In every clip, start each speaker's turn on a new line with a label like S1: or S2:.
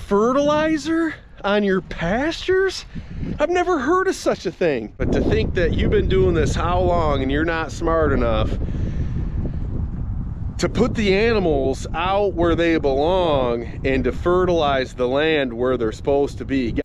S1: fertilizer on your pastures? I've never heard of such a thing. But to think that you've been doing this how long and you're not smart enough to put the animals out where they belong and to fertilize the land where they're supposed to be.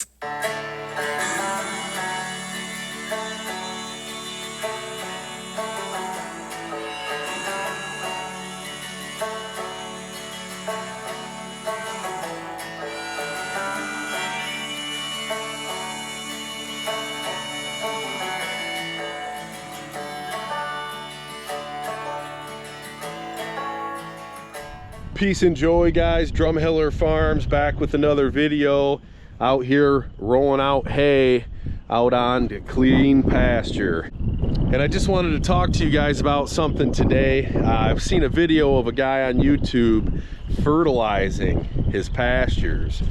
S1: Peace and joy, guys. Drumheller Farms back with another video. Out here rolling out hay out on the clean pasture. And I just wanted to talk to you guys about something today. I've seen a video of a guy on YouTube fertilizing his pastures.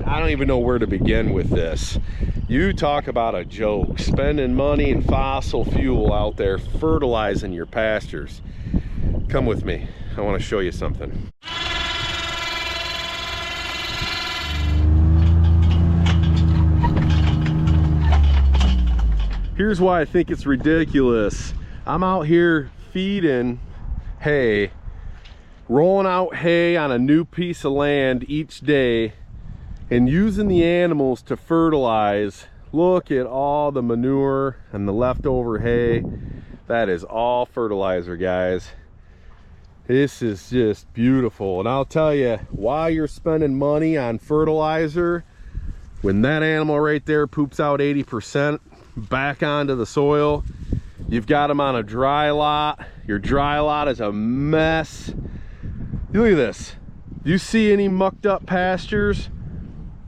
S1: I don't even know where to begin with this. You talk about a joke, spending money and fossil fuel out there fertilizing your pastures. Come with me. I want to show you something. Here's why I think it's ridiculous. I'm out here feeding hay, rolling out hay on a new piece of land each day and using the animals to fertilize. Look at all the manure and the leftover hay. That is all fertilizer, guys. This is just beautiful. And I'll tell you, while you're spending money on fertilizer, when that animal right there poops out 80% back onto the soil, you've got them on a dry lot. Your dry lot is a mess. Look at this. Do you see any mucked up pastures?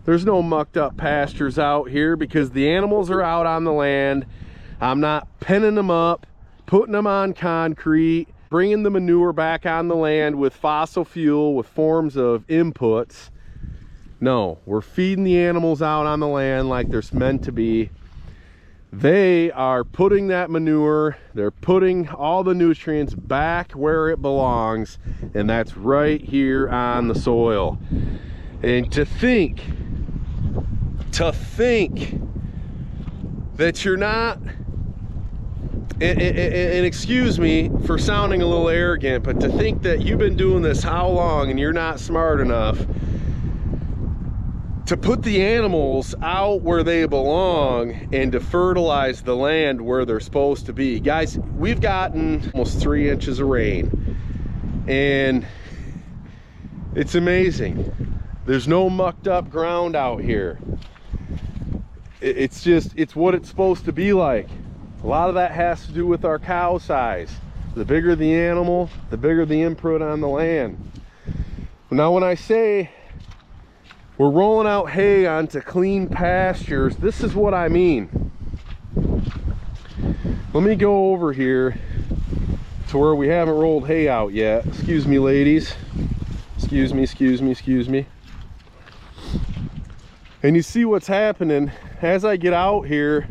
S1: There's no mucked up pastures out here because the animals are out on the land. I'm not pinning them up, putting them on concrete, bringing the manure back on the land with fossil fuel, with forms of inputs. No, we're feeding the animals out on the land like they're meant to be. They are putting that manure, they're putting all the nutrients back where it belongs, and that's right here on the soil. And to think that you're not, and excuse me for sounding a little arrogant, but to think that you've been doing this how long and you're not smart enough to put the animals out where they belong and to fertilize the land where they're supposed to be. Guys, we've gotten almost 3 inches of rain and it's amazing. There's no mucked up ground out here. It's what it's supposed to be like. A lot of that has to do with our cow size. The bigger the animal, the bigger the input on the land. Now, when I say we're rolling out hay onto clean pastures, this is what I mean. Let me go over here to where we haven't rolled hay out yet. Excuse me, ladies. Excuse me. And you see what's happening as I get out here.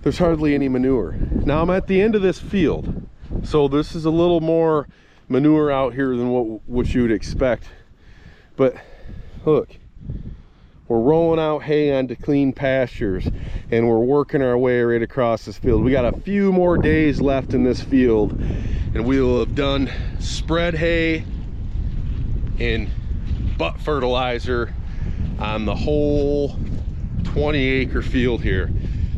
S1: There's hardly any manure. Now I'm at the end of this field, so this is a little more manure out here than what you would expect. But look, we're rolling out hay onto clean pastures and we're working our way right across this field. We got a few more days left in this field and we will have done spread hay and butt fertilizer on the whole 20-acre field here.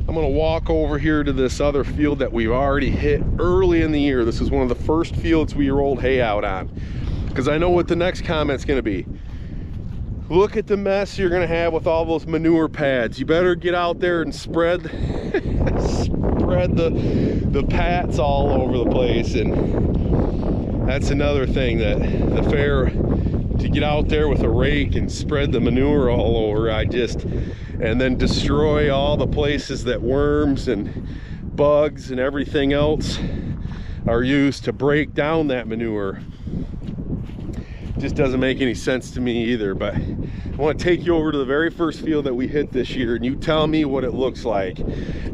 S1: I'm gonna walk over here to this other field that we've already hit early in the year. This is one of the first fields we rolled hay out on, because I know what the next comment's gonna be. Look at the mess you're gonna have with all those manure pads. You better get out there and spread the pats all over the place. And that's another thing, that the fair, to get out there with a rake and spread the manure all over, and then destroy all the places that worms and bugs and everything else are used to break down that manure. Just doesn't make any sense to me either. But I want to take you over to the very first field that we hit this year, and you tell me what it looks like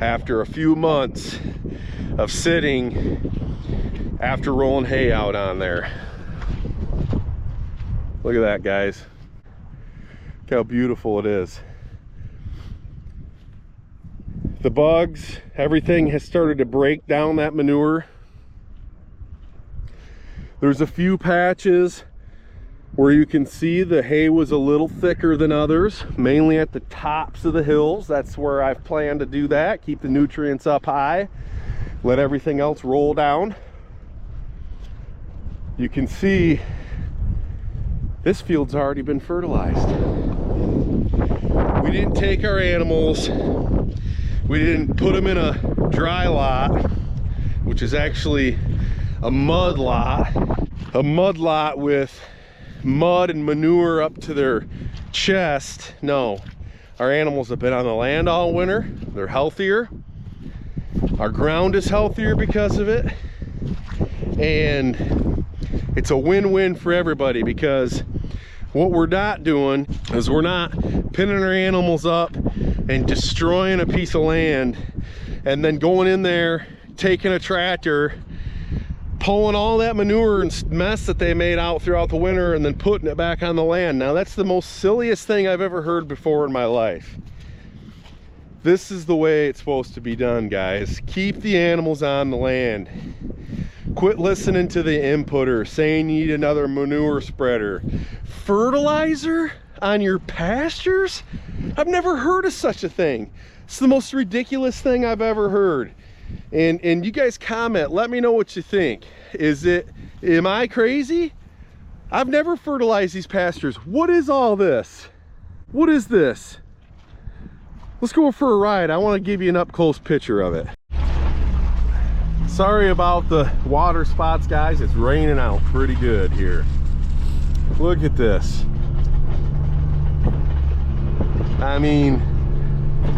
S1: after a few months of sitting after rolling hay out on there. Look at that, guys. Look how beautiful it is. The bugs, everything has started to break down that manure. There's a few patches where you can see the hay was a little thicker than others, mainly at the tops of the hills. That's where I've planned to do that, keep the nutrients up high, let everything else roll down. You can see this field's already been fertilized. We didn't take our animals, we didn't put them in a dry lot, which is actually a mud lot with mud and manure up to their chest. No, our animals have been on the land all winter. They're healthier. Our ground is healthier because of it. And it's a win-win for everybody, because what we're not doing is we're not pinning our animals up and destroying a piece of land and then going in there, taking a tractor, pulling all that manure and mess that they made out throughout the winter and then putting it back on the land. Now that's the most silliest thing I've ever heard before in my life. This is the way it's supposed to be done, guys. Keep the animals on the land. Quit listening to the inputter saying you need another manure spreader. Fertilizer on your pastures? I've never heard of such a thing. It's the most ridiculous thing I've ever heard. And you guys comment, let me know what you think. Am I crazy? I've never fertilized these pastures. What is all this? What is this? Let's go for a ride. I want to give you an up close picture of it. Sorry about the water spots, guys. It's raining out pretty good here. Look at this. I mean,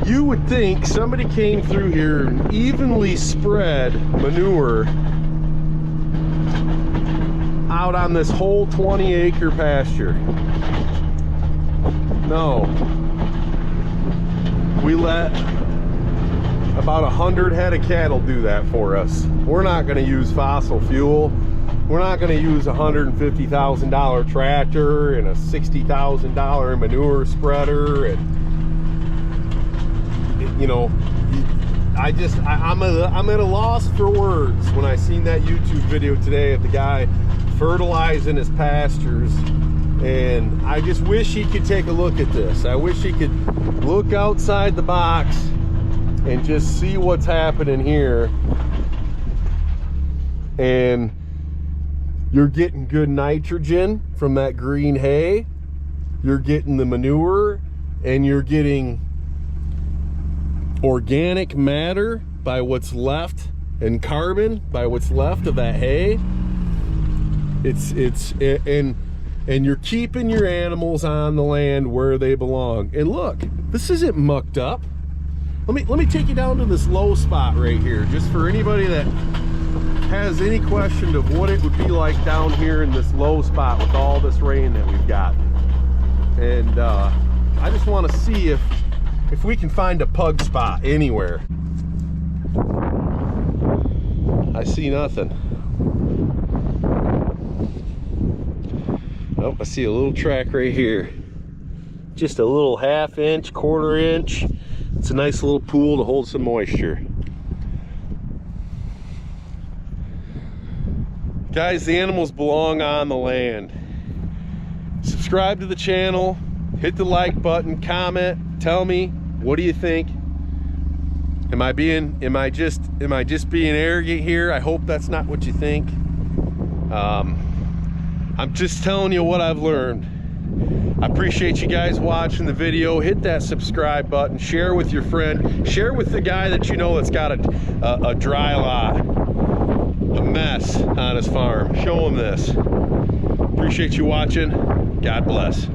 S1: you would think somebody came through here and evenly spread manure out on this whole 20-acre pasture. No. We let about 100 head of cattle do that for us. We're not going to use fossil fuel. We're not going to use a $150,000 tractor and a $60,000 manure spreader. And you know, I'm at a loss for words when I seen that YouTube video today of the guy fertilizing his pastures. And I just wish he could take a look at this. I wish he could look outside the box and just see what's happening here. And you're getting good nitrogen from that green hay. You're getting the manure, and you're getting organic matter by what's left, and carbon by what's left of that hay. And you're keeping your animals on the land where they belong. And look, this isn't mucked up. Let me take you down to this low spot right here, just for anybody that has any question of what it would be like down here in this low spot with all this rain that we've got. And I just want to see if we can find a pug spot anywhere. I see nothing. Oh, I see a little track right here. Just a little ½ inch, quarter inch. It's a nice little pool to hold some moisture. Guys, the animals belong on the land. Subscribe to the channel, hit the like button, comment, tell me, what do you think? Am I just being arrogant here? I hope that's not what you think. I'm just telling you what I've learned. I appreciate you guys watching the video. Hit that subscribe button, share with your friend, share with the guy that you know that's got a dry lot, a mess on his farm. Show him this. Appreciate you watching. God bless.